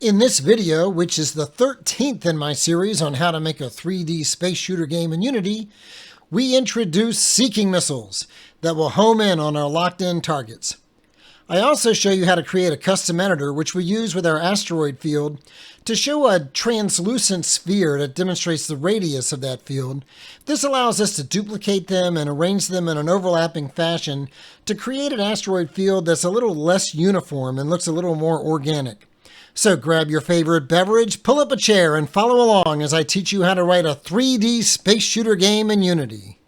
In this video, which is the 13th in my series on how to make a 3D space shooter game in Unity, we introduce seeking missiles that will home in on our locked-in targets. I also show you how to create a custom editor, which we use with our asteroid field to show a translucent sphere that demonstrates the radius of that field. This allows us to duplicate them and arrange them in an overlapping fashion to create an asteroid field that's a little less uniform and looks a little more organic. So grab your favorite beverage, pull up a chair, and follow along as I teach you how to write a 3D space shooter game in Unity.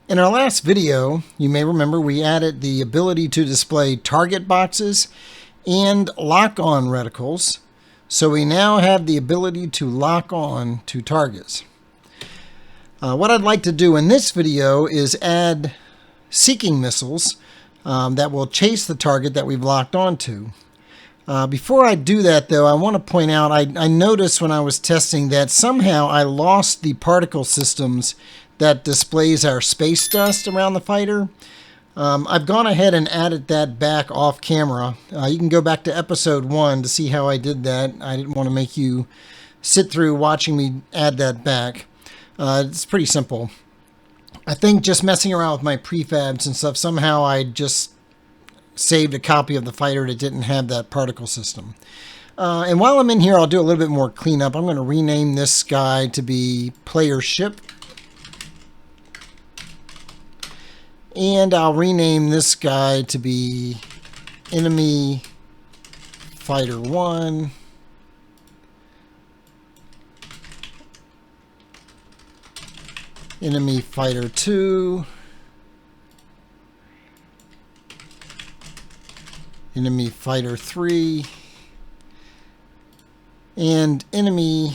In our last video, you may remember we added the ability to display target boxes and lock-on reticles. So we now have the ability to lock on to targets. What I'd like to do in this video is add seeking missiles that will chase the target that we've locked onto. Before I do that, though, I want to point out I noticed when I was testing that somehow I lost the particle systems that displays our space dust around the fighter. I've gone ahead and added that back off camera. You can go back to episode 1 to see how I did that. I didn't want to make you sit through watching me add that back. It's pretty simple. I think just messing around with my prefabs and stuff, somehow I just saved a copy of the fighter that didn't have that particle system. And while I'm in here, I'll do a little bit more cleanup. I'm going to rename this guy to be Player Ship. And I'll rename this guy to be Enemy Fighter 1. Enemy Fighter 2. Enemy Fighter 3. And Enemy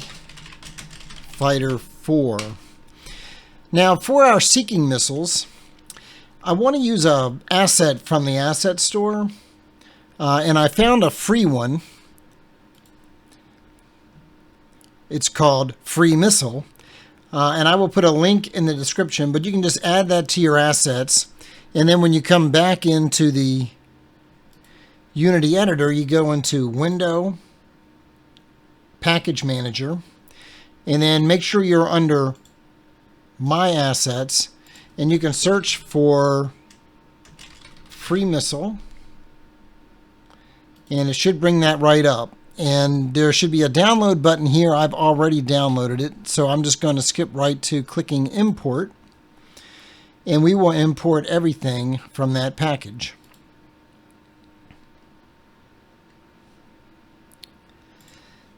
Fighter 4. Now for our seeking missiles, I want to use an asset from the asset store, and I found a free one. It's called Free Missile, and I will put a link in the description, but you can just add that to your assets, and then when you come back into the Unity editor, you go into Window, Package Manager, and then make sure you're under My Assets, and you can search for Free Missile, and it should bring that right up. And there should be a download button here. I've already downloaded it, so I'm just going to skip right to clicking Import, and we will import everything from that package.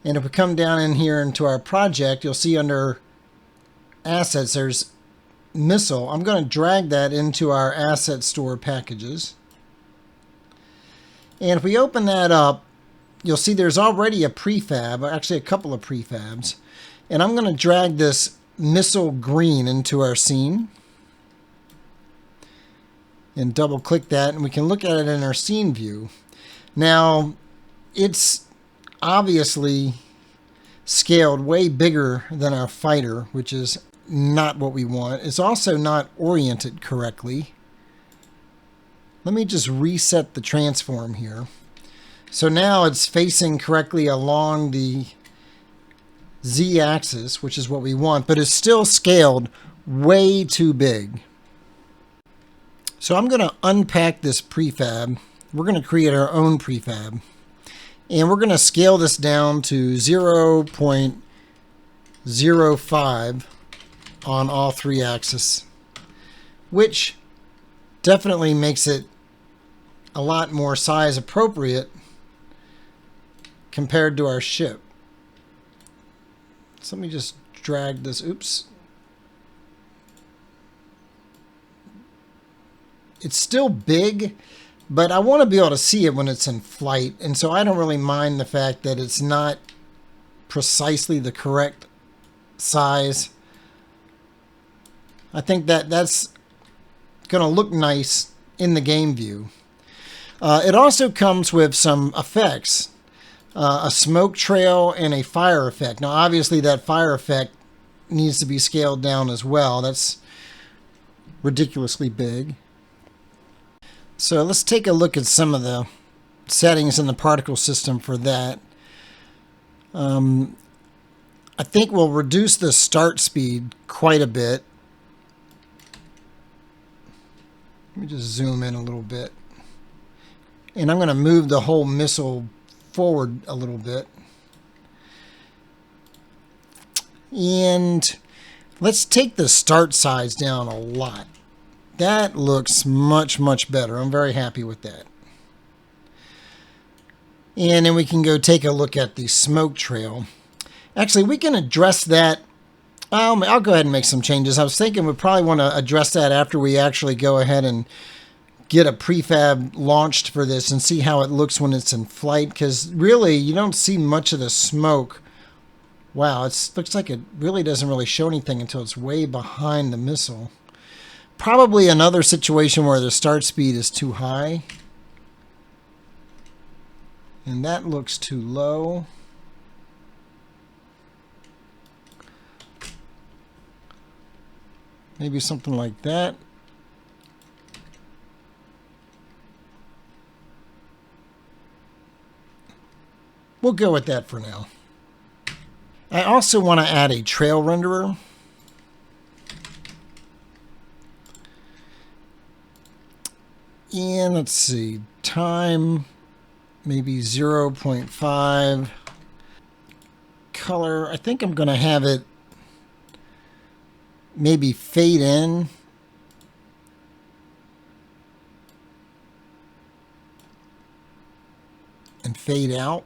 And if we come down in here into our project, you'll see under Assets there's Missile. I'm going to drag that into our asset store packages. And if we open that up, you'll see there's already a prefab, actually a couple of prefabs. And I'm going to drag this missile green into our scene. And double click that, and we can look at it in our scene view. Now, it's obviously scaled way bigger than our fighter, which is not what we want. It's also not oriented correctly. Let me just reset the transform here. So now it's facing correctly along the Z-axis, which is what we want, but it's still scaled way too big. So I'm going to unpack this prefab. We're going to create our own prefab. And we're going to scale this down to 0.05 on all three axes, which definitely makes it a lot more size appropriate compared to our ship. So let me just drag this. Oops. It's still big, but I want to be able to see it when it's in flight, and so I don't really mind the fact that it's not precisely the correct size. I think that that's going to look nice in the game view. It also comes with some effects. a smoke trail, and a fire effect. Now, obviously, that fire effect needs to be scaled down as well. That's ridiculously big. So let's take a look at some of the settings in the particle system for that. I think we'll reduce the start speed quite a bit. Let me just zoom in a little bit. And I'm going to move the whole missile forward a little bit. And let's take the start size down a lot. That looks much, much better. I'm very happy with that. And then we can go take a look at the smoke trail. Actually, we can address that. I'll go ahead and make some changes. I was thinking we probably want to address that after we actually go ahead and get a prefab launched for this and see how it looks when it's in flight, because really you don't see much of the smoke. Wow, it looks like it really doesn't really show anything until it's way behind the missile. Probably another situation where the start speed is too high. And that looks too low. Maybe something like that. We'll go with that for now. I also want to add a trail renderer. And let's see, time, maybe 0.5. Color, I think I'm going to have it maybe fade in. And fade out.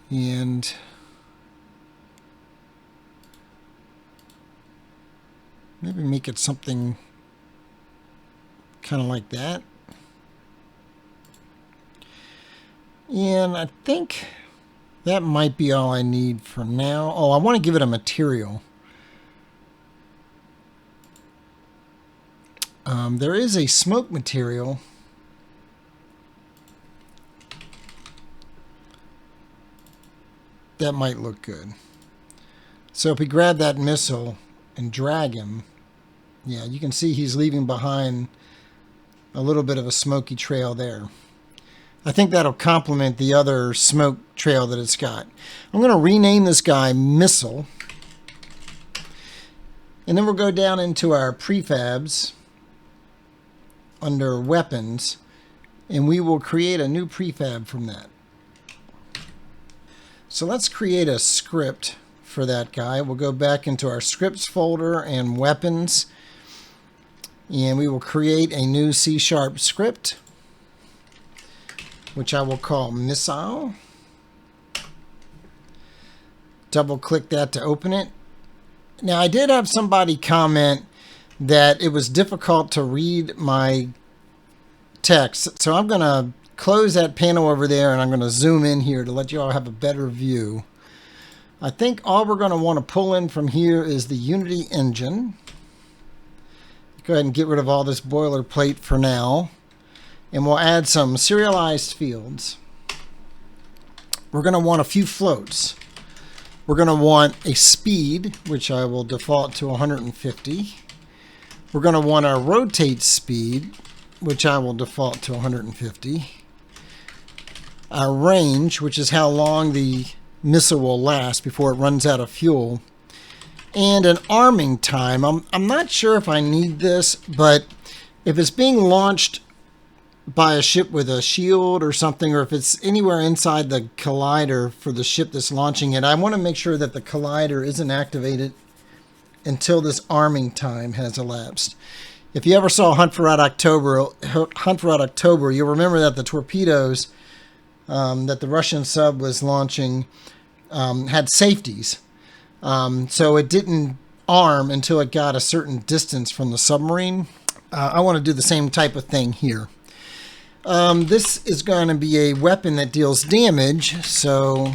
And maybe make it something kind of like that. And I think that might be all I need for now. Oh, I want to give it a material. There is a smoke material. That might look good. So if we grab that missile and drag him, yeah, you can see he's leaving behind a little bit of a smoky trail there. I think that'll complement the other smoke trail that it's got. I'm going to rename this guy Missile. And then we'll go down into our prefabs under Weapons, and we will create a new prefab from that. So let's create a script for that guy. We'll go back into our scripts folder and weapons, and we will create a new C# script, which I will call Missile. Double click that to open it. Now, I did have somebody comment that it was difficult to read my text, so I'm going to close that panel over there, and I'm going to zoom in here to let you all have a better view. I think all we're going to want to pull in from here is the Unity engine. Go ahead and get rid of all this boilerplate for now, and we'll add some serialized fields. We're going to want a few floats. We're going to want a speed, which I will default to 150. We're going to want our rotate speed, which I will default to 150. Our range, which is how long the missile will last before it runs out of fuel. And an arming time. I'm not sure if I need this, but if it's being launched by a ship with a shield or something, or if it's anywhere inside the collider for the ship that's launching it, I want to make sure that the collider isn't activated until this arming time has elapsed. If you ever saw Hunt for Red October, you'll remember that the torpedoes that the Russian sub was launching had safeties. So it didn't arm until it got a certain distance from the submarine. I want to do the same type of thing here. This is going to be a weapon that deals damage, so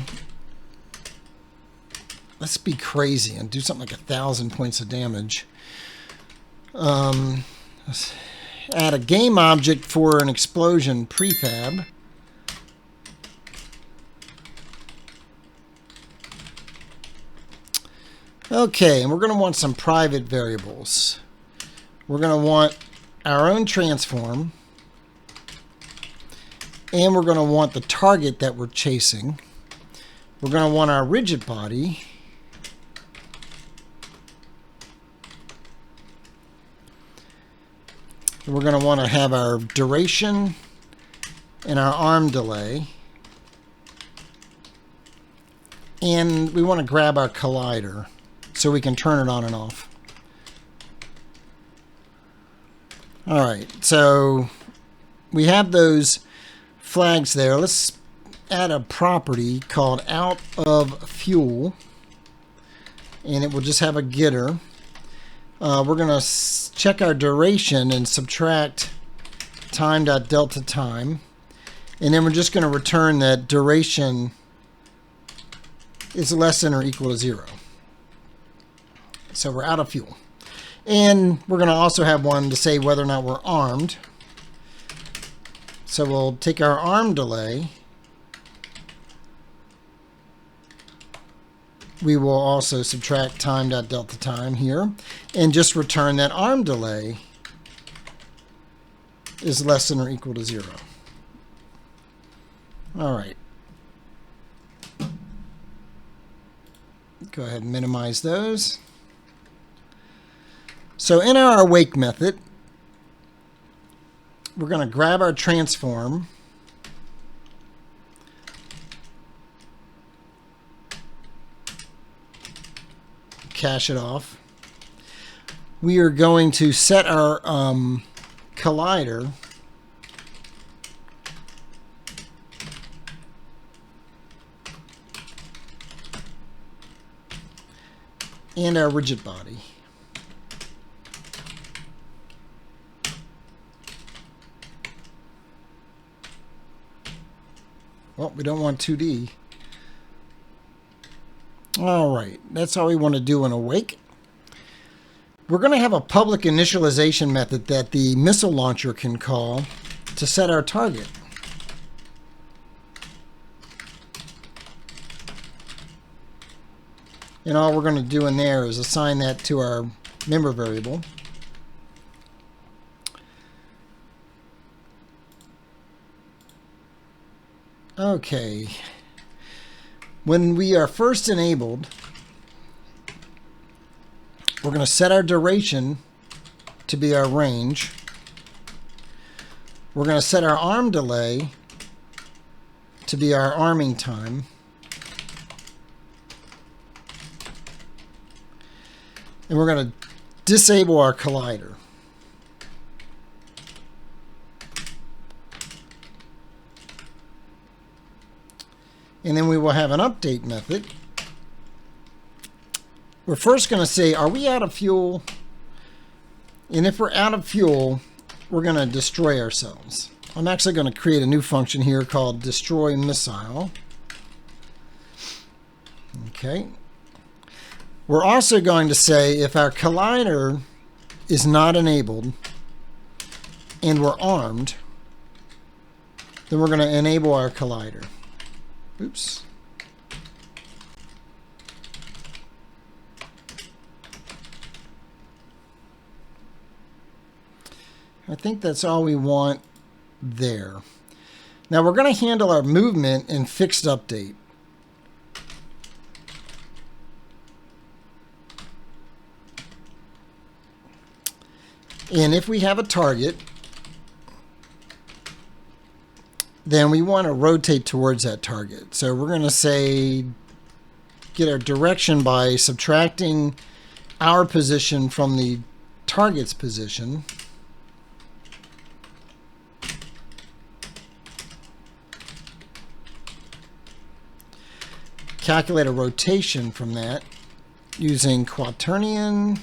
let's be crazy and do something like 1,000 points of damage. Let's add a game object for an explosion prefab. Okay, and we're going to want some private variables. We're going to want our own transform, and we're going to want the target that we're chasing. We're going to want our rigid body. We're going to want to have our duration and our arm delay. And we want to grab our collider so we can turn it on and off. All right, so we have those flags there. Let's add a property called out of fuel, and it will just have a getter. We're going to check our duration and subtract time.delta time, and then we're just going to return that duration is less than or equal to 0. So we're out of fuel. And we're going to also have one to say whether or not we're armed. So we'll take our arm delay. We will also subtract time.delta time here and just return that arm delay is less than or equal to 0. All right. Go ahead and minimize those. So in our awake method, we're going to grab our transform, cache it off. We are going to set our collider and our rigid body. Well, we don't want 2D. All right, that's all we want to do in awake. We're going to have a public initialization method that the missile launcher can call to set our target. And all we're going to do in there is assign that to our member variable. Okay. When we are first enabled, we're going to set our duration to be our range. We're going to set our arm delay to be our arming time. And we're going to disable our collider. And then we will have an update method. We're first going to say, are we out of fuel? And if we're out of fuel, we're going to destroy ourselves. I'm actually going to create a new function here called destroy missile. Okay. We're also going to say if our collider is not enabled and we're armed, then we're going to enable our collider. Oops. I think that's all we want there. Now we're going to handle our movement in fixed update. And if we have a target, then we want to rotate towards that target. So we're going to say, get our direction by subtracting our position from the target's position. Calculate a rotation from that using quaternion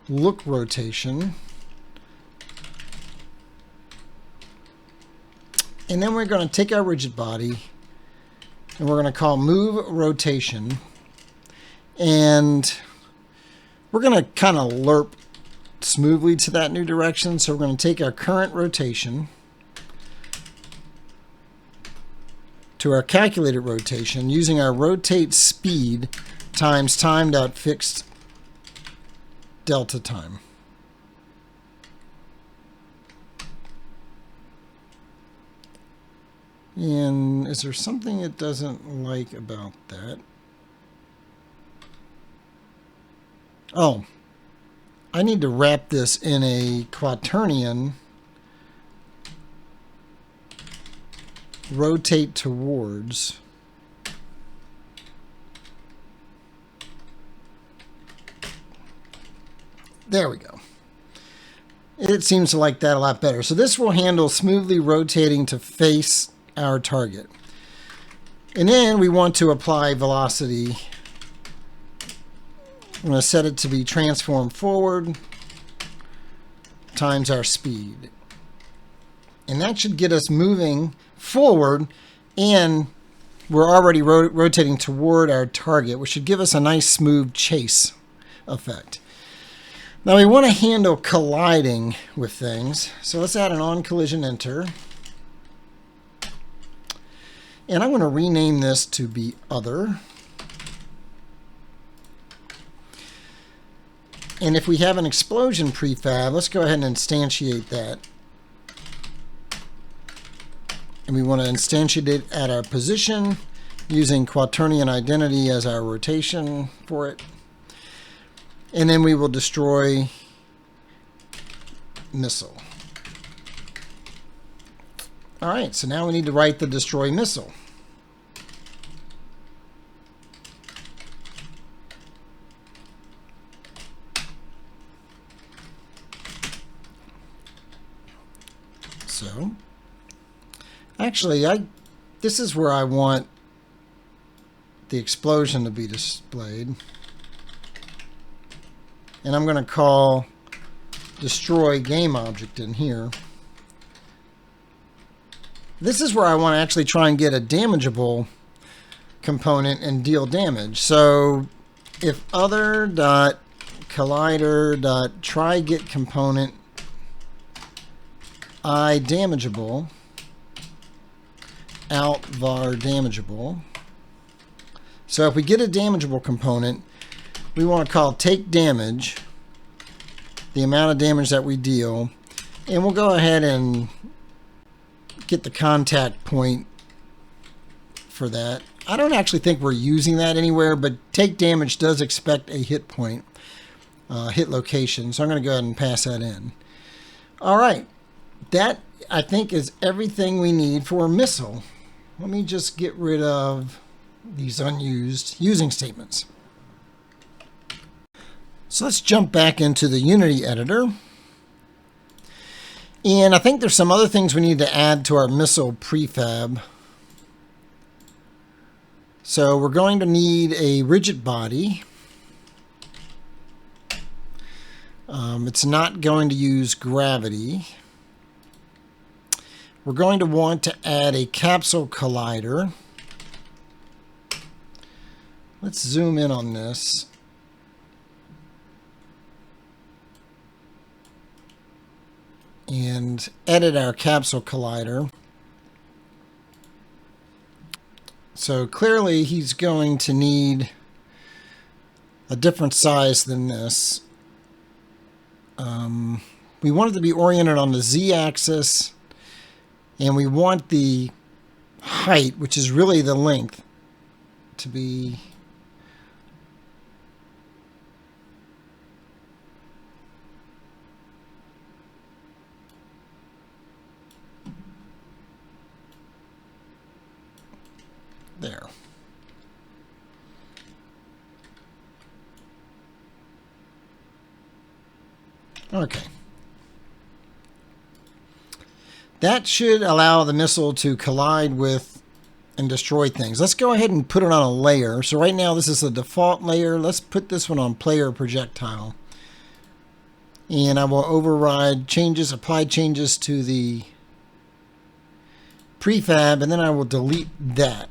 look rotation. And then we're going to take our rigid body and we're going to call move rotation. And we're going to kind of lerp smoothly to that new direction. So we're going to take our current rotation to our calculated rotation using our rotate speed times time.fixed delta time. And is there something it doesn't like about that? Oh, I need to wrap this in a quaternion rotate towards. There we go. It seems to like that a lot better. So this will handle smoothly rotating to face our target. And then we want to apply velocity. I'm going to set it to be transform forward times our speed. And that should get us moving forward, and we're already rotating toward our target, which should give us a nice smooth chase effect. Now we want to handle colliding with things. So let's add an on collision enter. And I'm going to rename this to be other. And if we have an explosion prefab, let's go ahead and instantiate that. And we want to instantiate it at our position using quaternion identity as our rotation for it. And then we will destroy missile. All right, so now we need to write the destroy missile. So, actually, this is where I want the explosion to be displayed. And I'm going to call destroy game object in here. This is where I want to actually try and get a damageable component and deal damage. So if other.collider.try get component I damageable out var damageable. So if we get a damageable component, we want to call take damage, the amount of damage that we deal, and we'll go ahead and get the contact point for that. I don't actually think we're using that anywhere, but take damage does expect a hit point, hit location, so I'm going to go ahead and pass that in. All right, that I think is everything we need for missile. Let me just get rid of these unused using statements. So let's jump back into the Unity editor. And I think there's some other things we need to add to our missile prefab. So we're going to need a rigid body. It's not going to use gravity. We're going to want to add a capsule collider. Let's zoom in on this. And edit our capsule collider. So clearly he's going to need a different size than this. We want it to be oriented on the z-axis, and we want the height, which is really the length, to be there. Okay. That should allow the missile to collide with and destroy things. Let's go ahead and put it on a layer. So right now this is the default layer. Let's put this one on player projectile. And I will override changes, apply changes to the prefab, and then I will delete that.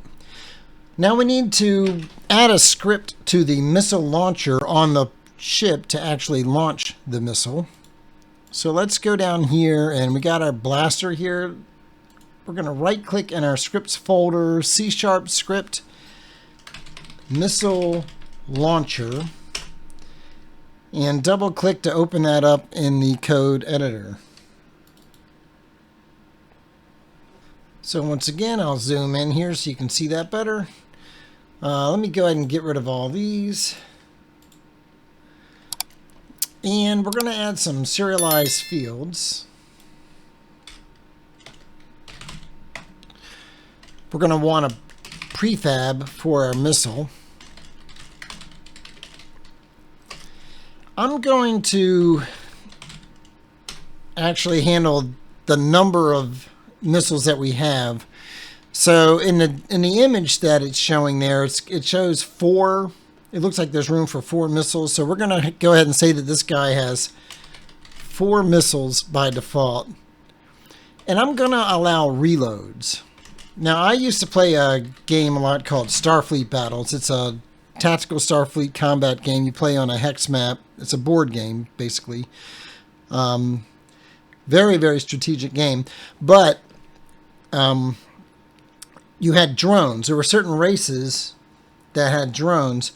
Now we need to add a script to the missile launcher on the ship to actually launch the missile. So let's go down here, and we got our blaster here. we're going to right click in our scripts folder, C# script, missile launcher, and double click to open that up in the code editor. So once again, I'll zoom in here so you can see that better. Let me go ahead and get rid of all these. And we're going to add some serialized fields. We're going to want a prefab for our missile. I'm going to actually handle the number of missiles that we have. So in the image that it's showing there, it shows 4. It looks like there's room for 4 missiles. So we're going to go ahead and say that this guy has 4 missiles by default. And I'm going to allow reloads. Now, I used to play a game a lot called Starfleet Battles. It's a tactical Starfleet combat game you play on a hex map. It's a board game, basically. Very, very strategic game. But you had drones. There were certain races that had drones,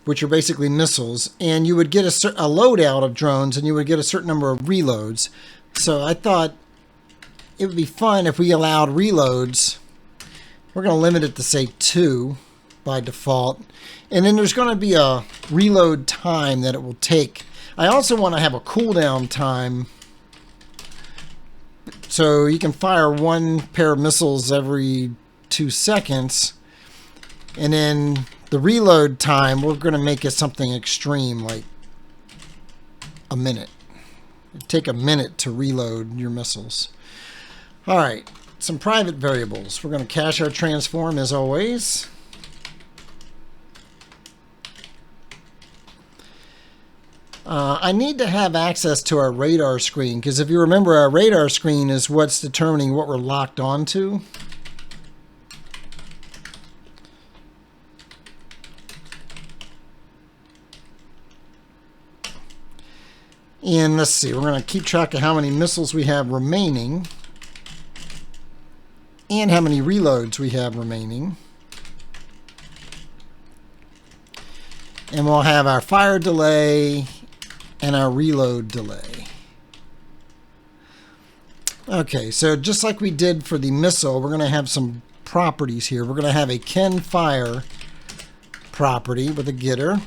which are basically missiles. And you would get a loadout of drones, and you would get a certain number of reloads. So I thought it would be fun if we allowed reloads. We're going to limit it to, say, 2 by default. And then there's going to be a reload time that it will take. I also want to have a cooldown time. So you can fire 1 pair of missiles every 2 seconds. And then the reload time, we're going to make it something extreme, like a minute. It'd take a minute to reload your missiles. All right. Some private variables. We're going to cache our transform as always. I need to have access to our radar screen, because if you remember, our radar screen is what's determining what we're locked onto. And let's see, we're going to keep track of how many missiles we have remaining and how many reloads we have remaining. And we'll have our fire delay and our reload delay. Okay, so just like we did for the missile, we're going to have some properties here. We're going to have a can fire property with a getter.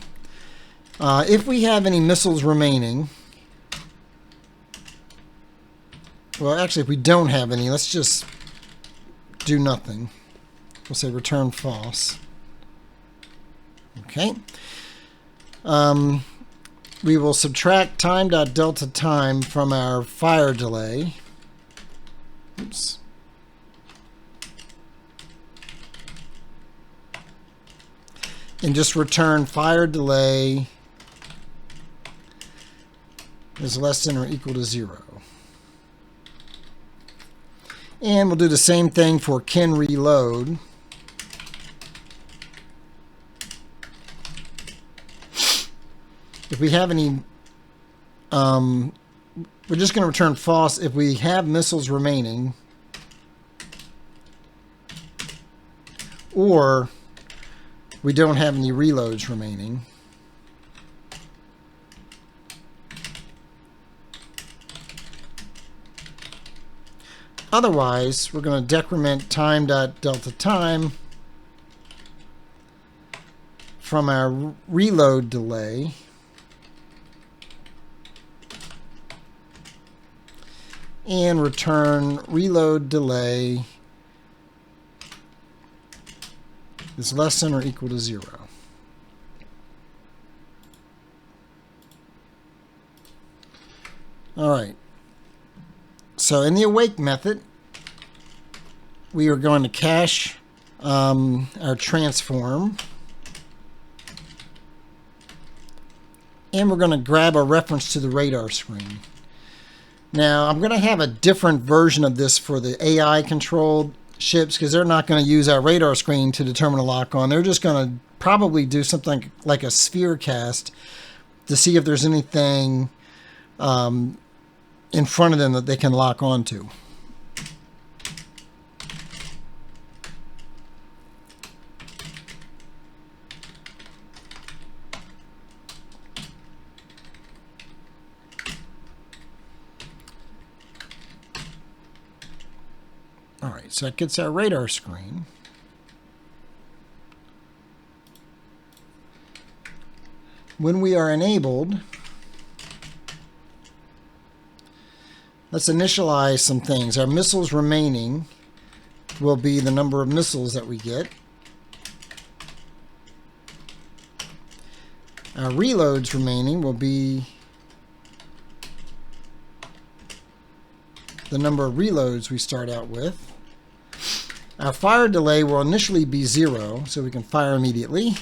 If we have any missiles remaining, well, actually, if we don't have any, let's just do nothing. We'll say return false. Okay. We will subtract time.delta time from our fire delay. Oops. And just return fire delay is less than or equal to 0. And we'll do the same thing for can reload. If we have any, we're just going to return false if we have missiles remaining, or we don't have any reloads remaining. Otherwise, we're going to decrement time.delta time from our reload delay. And return reload delay is less than or equal to 0. All right. So in the awake method, we are going to cache our transform. And we're going to grab a reference to the radar screen. Now, I'm going to have a different version of this for the AI-controlled ships, because they're not going to use our radar screen to determine a lock-on. They're just going to probably do something like a sphere cast to see if there's anything in front of them that they can lock onto. All right, so that gets our radar screen. When we are enabled, let's initialize some things. Our missiles remaining will be the number of missiles that we get. Our reloads remaining will be the number of reloads we start out with. Our fire delay will initially be 0, so we can fire immediately.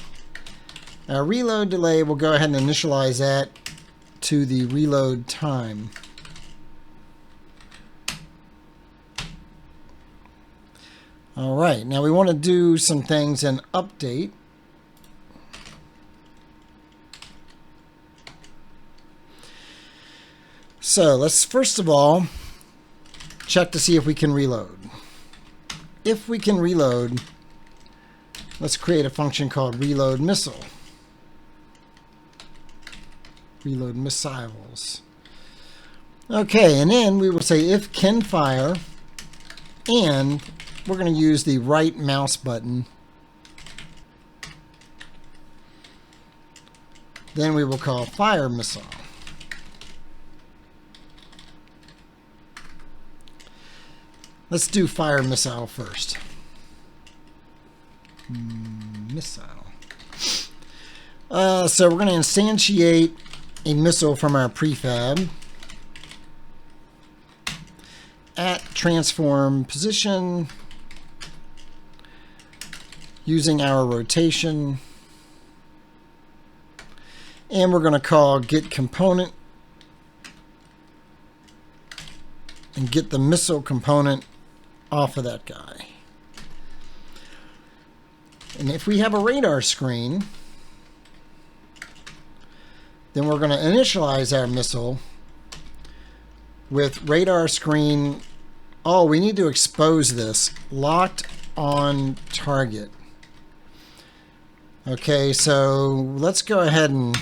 Our reload delay, we'll go ahead and initialize that to the reload time. All right, now we want to do some things in update. So let's first of all check to see if we can reload. If we can reload, let's create a function called reload missile. Reload missiles. Okay, and then we will say if can fire, and we're going to use the right mouse button. Then we will call fire missile. Let's do fire missile first. Missile. So we're going to instantiate a missile from our prefab at transform position using our rotation, and we're going to call get component and get the missile component off of that guy. And if we have a radar screen, then we're going to initialize our missile with radar screen. Oh, we need to expose this. Locked on target. Okay, so let's go ahead and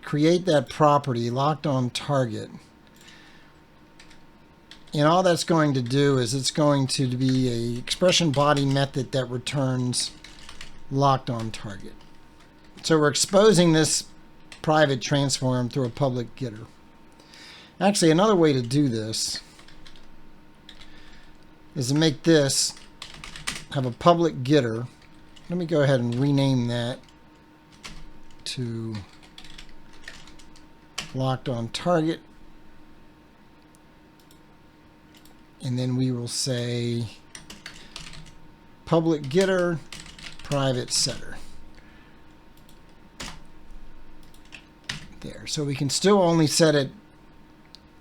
create that property, locked on target. And all that's going to do is it's going to be a expression body method that returns locked on target. So we're exposing this private transform through a public getter. Actually, another way to do this is to make this have a public getter. Let me go ahead and rename that to locked on target. And then we will say public getter, private setter. There. So we can still only set it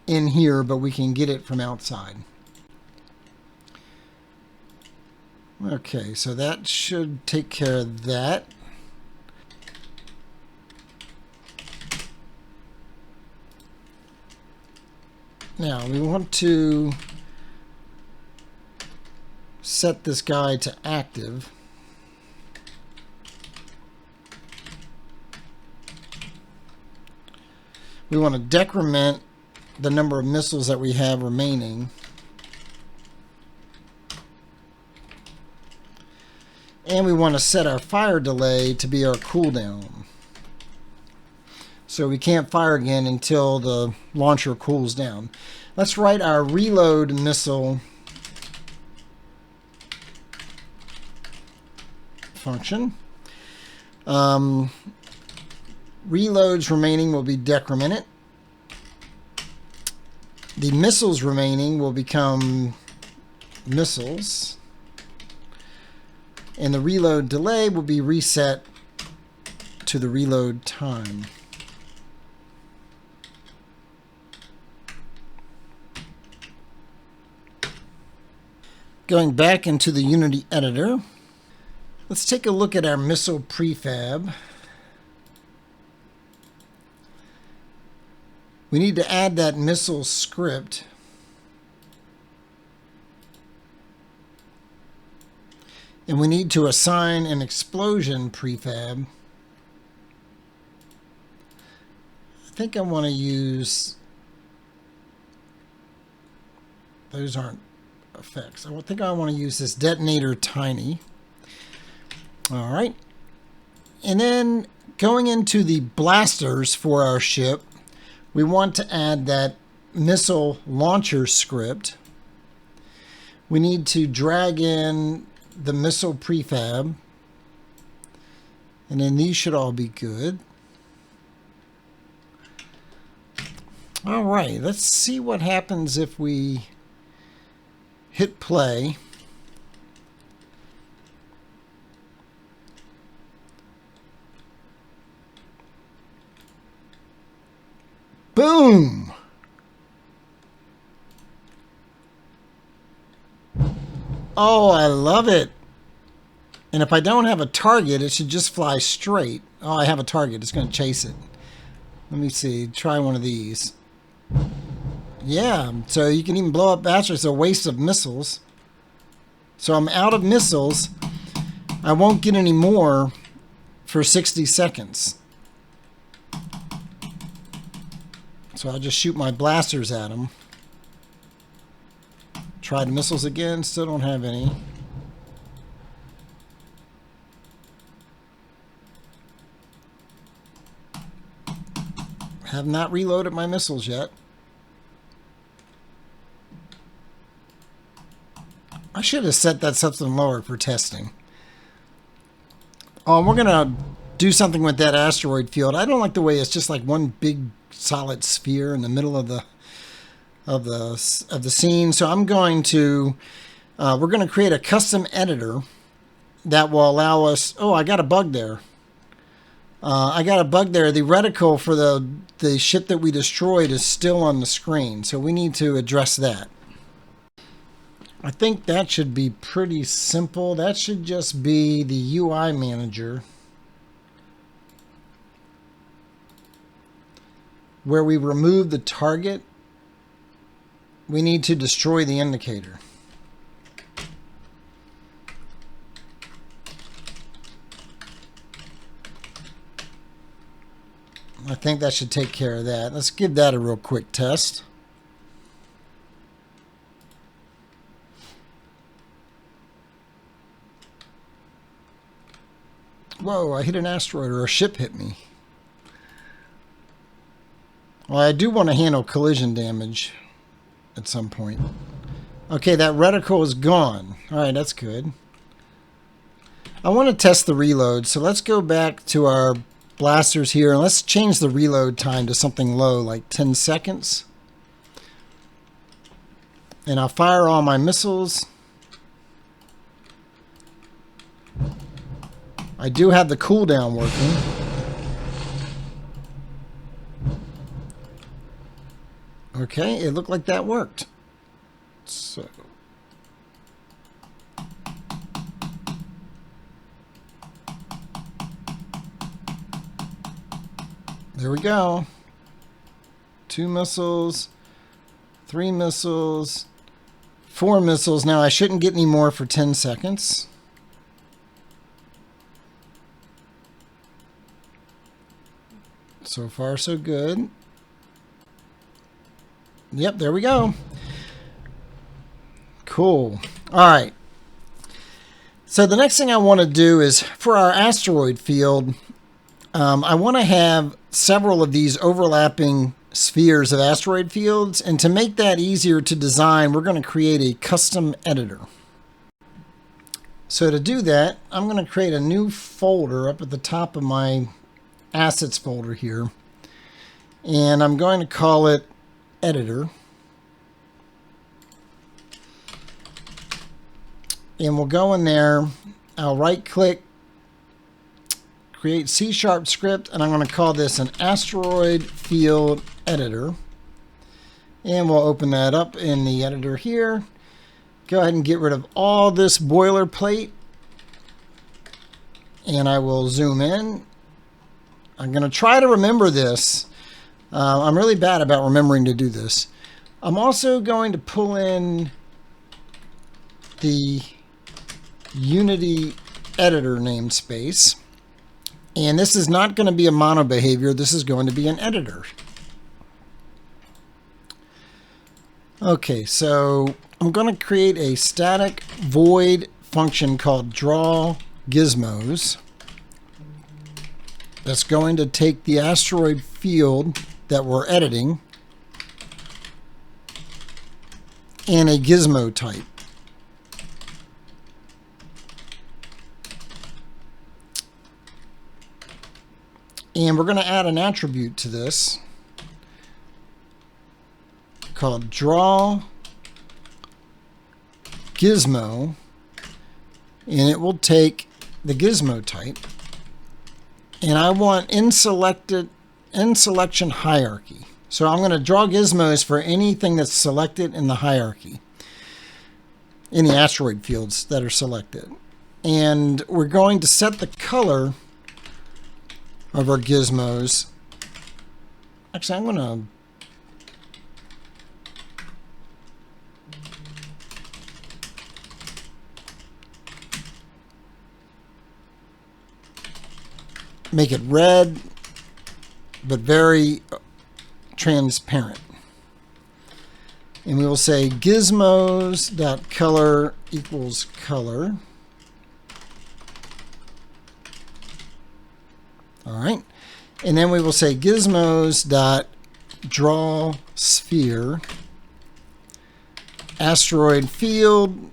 in here, but we can get it from outside. Okay, so that should take care of that. Now we want to set this guy to active. We want to decrement the number of missiles that we have remaining. And we want to set our fire delay to be our cooldown. So we can't fire again until the launcher cools down. Let's write our reload missile function. Reloads remaining will be decremented. The missiles remaining will become missiles. And the reload delay will be reset to the reload time. Going back into the Unity editor, let's take a look at our missile prefab. We need to add that missile script. And we need to assign an explosion prefab. I think I want to use, those aren't effects. I think I want to use this detonator tiny. All right. And then going into the blasters for our ship, we want to add that missile launcher script. We need to drag in the missile prefab. And then these should all be good. All right, let's see what happens if we hit play. Boom! Oh, I love it. And if I don't have a target, it should just fly straight. Oh, I have a target. It's going to chase it. Let me see. Try one of these. Yeah, so you can even blow up asteroids. It's a waste of missiles. So I'm out of missiles. I won't get any more for 60 seconds. So I'll just shoot my blasters at them. Try the missiles again. Still don't have any. Have not reloaded my missiles yet. I should have set that something lower for testing. Oh, we're going to do something with that asteroid field. I don't like the way it's just like one big solid sphere in the middle of the scene. So I'm going to we're going to create a custom editor that will allow us. Oh, I got a bug there. I got a bug there. The reticle for the ship that we destroyed is still on the screen, so we need to address that. I think that should be pretty simple. That should just be the UI manager where we remove the target. We need to destroy the indicator. I think that should take care of that. Let's give that a real quick test. Whoa, I hit an asteroid, or a ship hit me. Well, I do want to handle collision damage at some point. Okay, that reticle is gone. All right, that's good. I want to test the reload, so let's go back to our blasters here, and let's change the reload time to something low, like 10 seconds. And I'll fire all my missiles. I do have the cooldown working. Okay, it looked like that worked. So there we go. 2 missiles, 3 missiles, 4 missiles. Now I shouldn't get any more for 10 seconds. So far, so good. Yep, there we go. Cool. All right. So the next thing I want to do is for our asteroid field, I want to have several of these overlapping spheres of asteroid fields. And to make that easier to design, we're going to create a custom editor. So to do that, I'm going to create a new folder up at the top of my assets folder here. And I'm going to call it editor. And we'll go in there. I'll right click, create C# script, and I'm going to call this an asteroid field editor. And we'll open that up in the editor here. Go ahead and get rid of all this boilerplate. And I will zoom in. I'm going to try to remember this. I'm really bad about remembering to do this. I'm also going to pull in the Unity editor namespace. And this is not going to be a mono behavior. This is going to be an editor. Okay, so I'm going to create a static void function called draw gizmos that's going to take the asteroid field that we're editing and a gizmo type. And we're going to add an attribute to this called draw gizmo, and it will take the gizmo type. And I want in selection hierarchy. So I'm going to draw gizmos for anything that's selected in the hierarchy, any asteroid fields that are selected. And we're going to set the color of our gizmos. Actually, I'm going to make it red, but very transparent. And we will say gizmos.color equals color. All right. And then we will say gizmos.draw sphere asteroid field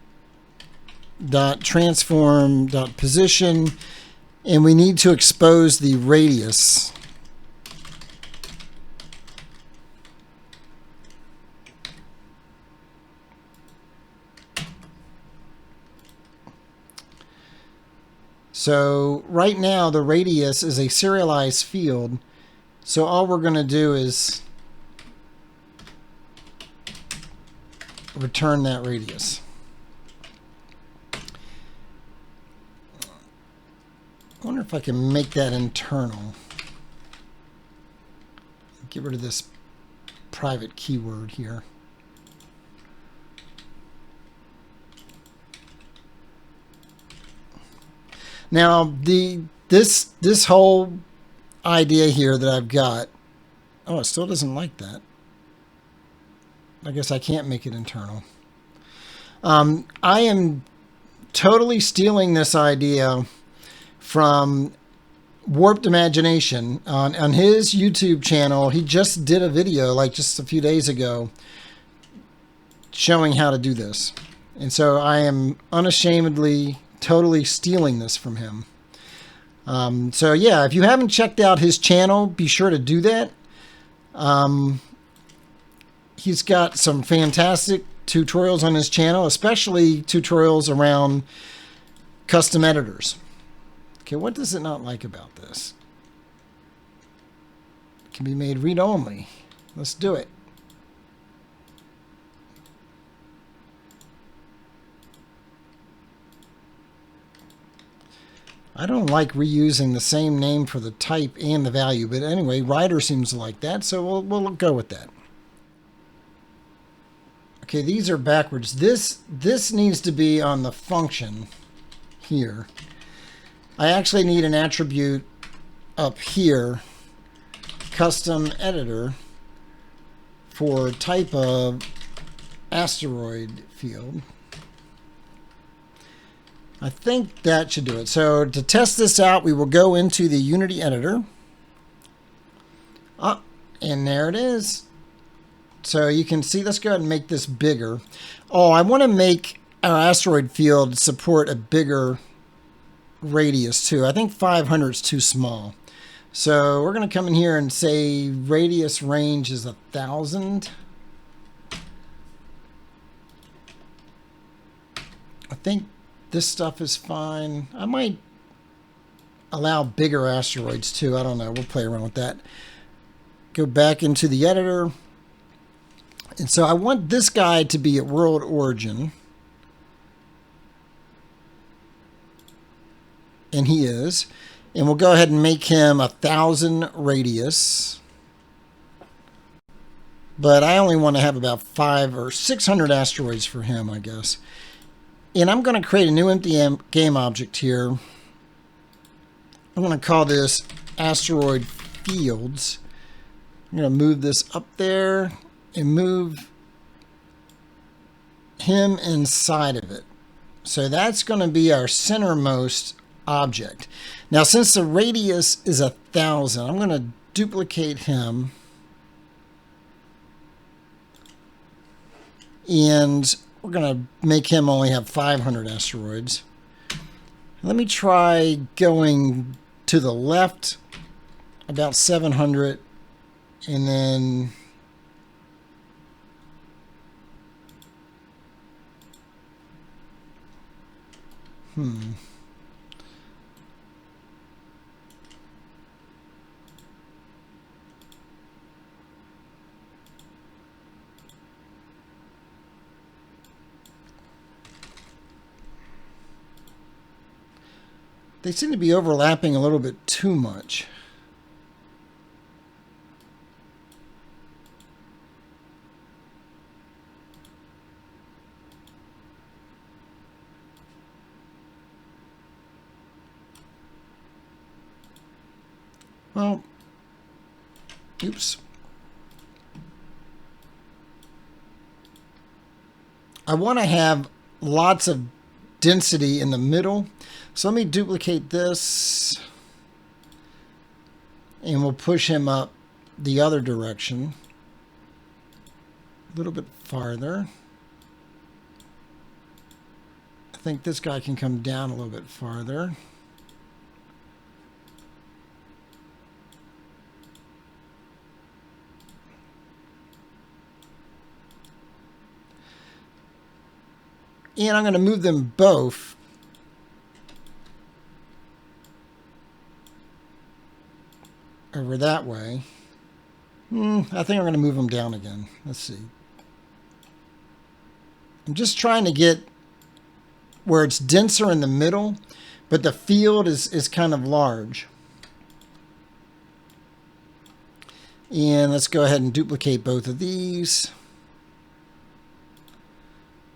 dot transform dot position, and we need to expose the radius. So right now the radius is a serialized field, so all we're going to do is return that radius. I wonder if I can make that internal. Get rid of this private keyword here. Now this whole idea here that I've got, oh, it still doesn't like that. I guess I can't make it internal. I am totally stealing this idea from Warped Imagination. On his YouTube channel, he just did a video like just a few days ago showing how to do this. And so I am unashamedly totally stealing this from him. So yeah, if you haven't checked out his channel, be sure to do that. He's got some fantastic tutorials on his channel, especially tutorials around custom editors. Okay, what does it not like about this? It can be made read-only. Let's do it. I don't like reusing the same name for the type and the value, but anyway, Ryder seems to like that, so we'll go with that. Okay, these are backwards. This needs to be on the function here. I actually need an attribute up here, custom editor, for type of asteroid field. I think that should do it. So to test this out, we will go into the Unity editor. And there it is. So you can see, let's go ahead and make this bigger. Oh, I want to make our asteroid field support a bigger radius too. I think 500 is too small. So we're going to come in here and say radius range is 1,000. I think this stuff is fine. I might allow bigger asteroids too. I don't know. We'll play around with that. Go back into the editor. And so I want this guy to be at world origin. And he is. And we'll go ahead and make him 1,000 radius. But I only want to have about 500 or 600 asteroids for him, I guess. And I'm going to create a new empty game object here. I'm going to call this asteroid fields. I'm going to move this up there and move him inside of it. So that's going to be our centermost object. Now, since the radius is 1,000, I'm going to duplicate him. And we're going to make him only have 500 asteroids. Let me try going to the left about 700, and then they seem to be overlapping a little bit too much. Well, oops. I want to have lots of density in the middle. So let me duplicate this, and we'll push him up the other direction a little bit farther. I think this guy can come down a little bit farther. And I'm going to move them both over that way. I think I'm going to move them down again. Let's see. I'm just trying to get where it's denser in the middle, but the field is kind of large. And let's go ahead and duplicate both of these.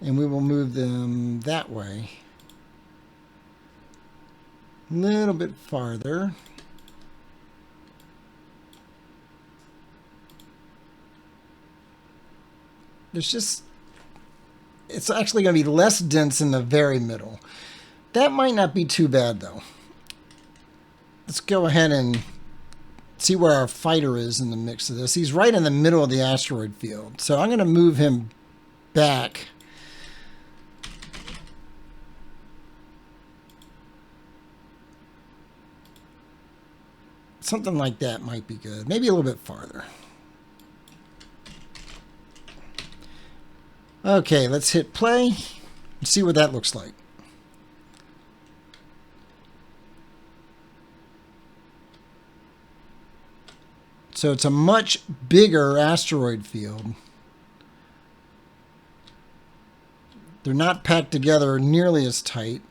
And we will move them that way. A little bit farther. It's actually going to be less dense in the very middle. That might not be too bad, though. Let's go ahead and see where our fighter is in the mix of this. He's right in the middle of the asteroid field. So I'm going to move him back. Something like that might be good. Maybe a little bit farther. Okay, let's hit play and see what that looks like. So it's a much bigger asteroid field. They're not packed together nearly as tight.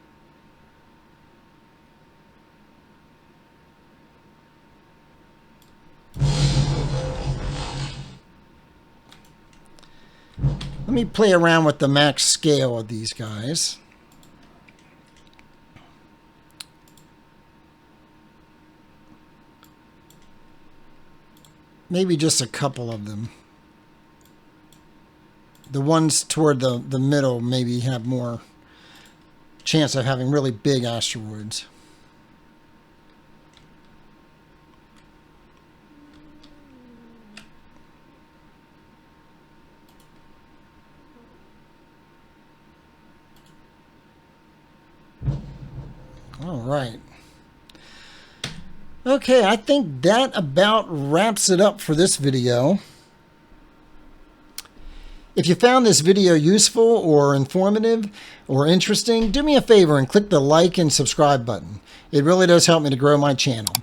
Let me play around with the max scale of these guys. Maybe just a couple of them. The ones toward the middle maybe have more chance of having really big asteroids. All right. Okay, I think that about wraps it up for this video. If you found this video useful or informative or interesting, do me a favor and click the like and subscribe button. It really does help me to grow my channel.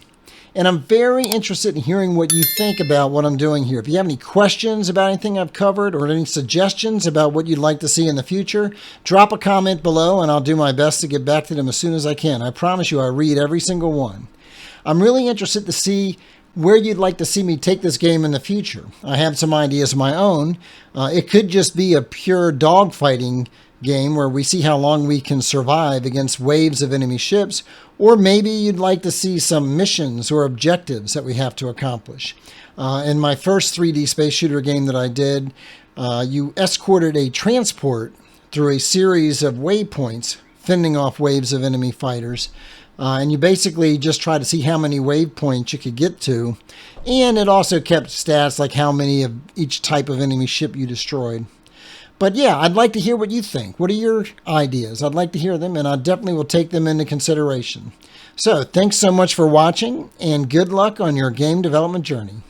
And I'm very interested in hearing what you think about what I'm doing here. If you have any questions about anything I've covered or any suggestions about what you'd like to see in the future, drop a comment below and I'll do my best to get back to them as soon as I can. I promise you I read every single one. I'm really interested to see where you'd like to see me take this game in the future. I have some ideas of my own. It could just be a pure dogfighting game where we see how long we can survive against waves of enemy ships, or maybe you'd like to see some missions or objectives that we have to accomplish. In my first 3D space shooter game that I did, you escorted a transport through a series of waypoints, fending off waves of enemy fighters. And you basically just try to see how many waypoints you could get to. And it also kept stats like how many of each type of enemy ship you destroyed. But yeah, I'd like to hear what you think. What are your ideas? I'd like to hear them, and I definitely will take them into consideration. So thanks so much for watching, and good luck on your game development journey.